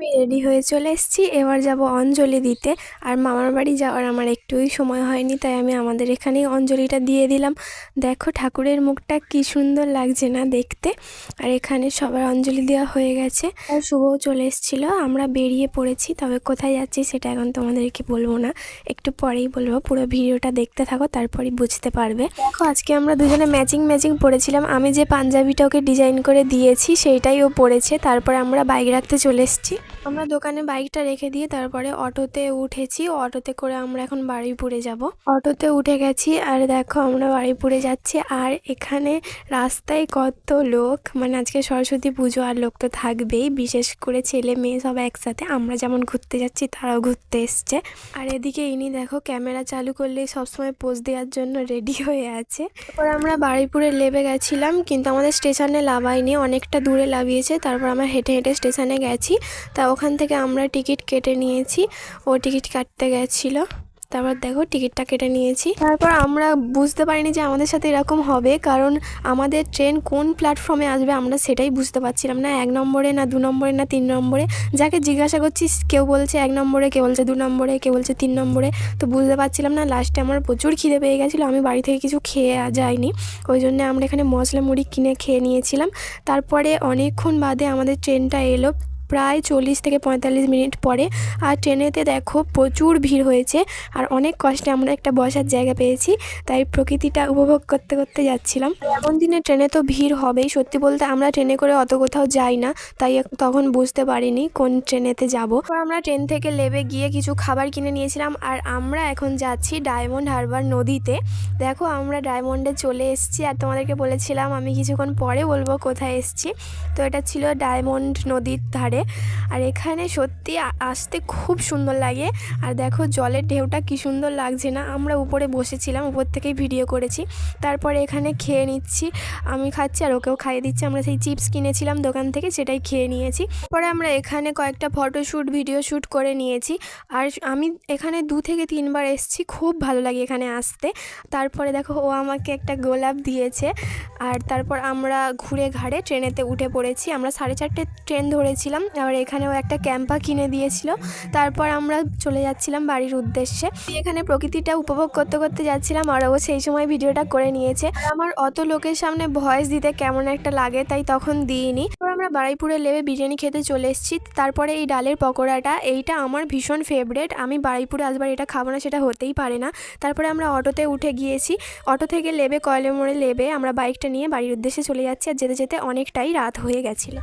আমি রেডি হয়ে চলে এসেছি, এবার যাব অঞ্জলি দিতে। আর মামার বাড়ি যাওয়ার আমার একটুই সময় হয়নি, তাই আমি আমাদের এখানেই অঞ্জলিটা দিয়ে দিলাম। দেখো ঠাকুরের মুখটা কি সুন্দর লাগছে না দেখতে। আর এখানে সবার অঞ্জলি দেওয়া হয়ে গেছে, আর শুভও চলে এসেছিলো। আমরা বেরিয়ে পড়েছি, তবে কোথায় যাচ্ছি সেটা এখন তোমাদেরকে বলবো না, একটু পরেই বলবো। পুরো ভিডিওটা দেখতে থাকো, তারপরেই বুঝতে পারবে। দেখো আজকে আমরা দুজনে ম্যাচিং ম্যাচিং পরেছিলাম। আমি যে পাঞ্জাবিটা ওকে ডিজাইন করে দিয়েছি সেইটাই ও পরেছে। তারপরে আমরা বাইক রাখতে চলে এসেছি। আমরা দোকানে বাইকটা রেখে দিয়ে তারপরে অটোতে উঠেছি। অটোতে করে আমরা এখন বারুইপুরে যাব। অটোতে উঠে গেছি, আর দেখো আমরা বারুইপুরে যাচ্ছি। আর এখানে রাস্তায় কত লোক, মানে আজকে সরস্বতী পুজো, আর লোক তো থাকবেই, বিশেষ করে ছেলে মেয়ে সব একসাথে। আমরা যেমন ঘুরতে যাচ্ছি তারাও ঘুরতে এসছে। আর এদিকে ইনি দেখো ক্যামেরা চালু করলেই সবসময় পোজ দেওয়ার জন্য রেডি হয়ে আছে। তারপর আমরা বারুইপুরে নেমে গেছিলাম, কিন্তু আমাদের স্টেশনে নামায়নি, অনেকটা দূরে নামিয়েছে। তারপর আমরা হেঁটে হেঁটে স্টেশনে গেছি। তা ওখান থেকে আমরা টিকিট কেটে নিয়েছি, ও টিকিট কাটতে গেছিলো। তারপর দেখো টিকিটটা কেটে নিয়েছি। তারপর আমরা বুঝতে পারিনি যে আমাদের সাথে এরকম হবে, কারণ আমাদের ট্রেন কোন প্ল্যাটফর্মে আসবে আমরা সেটাই বুঝতে পারছিলাম না। 1 নম্বরে না 2 নম্বরে না 3 নম্বরে, যাকে জিজ্ঞাসা করছি কেউ বলছে 1 নম্বরে, কেউ বলছে 2 নম্বরে, কেউ বলছে 3 নম্বরে। তো বুঝতে পারছিলাম না। লাস্টে আমার প্রচুর খিদে পেয়ে গেছিলো, আমি বাড়ি থেকে কিছু খেয়ে যাইনি, ওই জন্য আমরা এখানে মশলা মুড়ি কিনে খেয়ে নিয়েছিলাম। তারপরে অনেকক্ষণ বাদে আমাদের ট্রেনটা এলো, প্রায় 40 থেকে 45 মিনিট পরে। আর ট্রেনেতে দেখো প্রচুর ভিড় হয়েছে, আর অনেক কষ্টে আমরা একটা বসার জায়গা পেয়েছি, তাই প্রকৃতিটা উপভোগ করতে করতে যাচ্ছিলাম। এমন দিনে ট্রেনে তো ভিড় হবেই। সত্যি বলতে আমরা ট্রেনে করে অত কোথাও যাই না, তাই তখন বুঝতে পারিনি কোন ট্রেনেতে যাব। আমরা ট্রেন থেকে নেমে গিয়ে কিছু খাবার কিনে নিয়েছিলাম, আর আমরা এখন যাচ্ছি ডায়মন্ড হারবার নদীতে। দেখো আমরা ডায়মন্ডে চলে এসেছি, আর তোমাদেরকে বলেছিলাম আমি কিছুক্ষণ পরে বলবো কোথায় এসেছি। তো এটা ছিল ডায়মন্ড নদীর ধারে। আর এখানে সত্যি আসতে খুব সুন্দর লাগে। আর দেখো জলের ঢেউটা কি সুন্দর লাগছে না। আমরা উপরে বসেছিলাম, উপর থেকেই ভিডিও করেছি। তারপরে এখানে খেয়ে নিচ্ছি, আমি খাচ্ছি আর ওকেও খাইয়ে দিচ্ছি। আমরা সেই চিপস কিনেছিলাম দোকান থেকে, সেটাই খেয়ে নিয়েছি। পরে আমরা এখানে কয়েকটা ফটোশ্যুট ভিডিও শ্যুট করে নিয়েছি। আর আমি এখানে 2 থেকে 3 বার এসেছি, খুব ভালো লাগে এখানে আসতে। তারপরে দেখো ও আমাকে একটা গোলাপ দিয়েছে। আর তারপর আমরা ঘুরে ঘাড়ে ট্রেনেতে উঠে পড়েছি। আমরা 4:30 ট্রেন ধরেছিলাম, আর এখানেও একটা ক্যাম্পা কিনে দিয়েছিল। তারপর আমরা চলে যাচ্ছিলাম বাড়ির উদ্দেশ্যে। এখানে প্রকৃতিটা উপভোগ করতে করতে যাচ্ছিলাম, আর ও সেই সময় ভিডিওটা করে নিয়েছে। আর আমার অত লোকের সামনে ভয়েস দিতে কেমন একটা লাগে, তাই তখন দিইনি। তারপর আমরা বারুইপুরে নেমে বিরিয়ানি খেতে চলে এসেছি। তারপরে এই ডালের পকোড়াটা, এইটা আমার ভীষণ ফেভারেট। আমি বারুইপুরে আসবার এটা খাবো না সেটা হতেই পারে না। তারপরে আমরা অটোতে উঠে গিয়েছি। অটো থেকে নেমে কয়লা মোড়ে নেমে আমরা বাইকটা নিয়ে বাড়ির উদ্দেশ্যে চলে যাচ্ছি। আর যেতে যেতে অনেকটাই রাত হয়ে গেছিলো।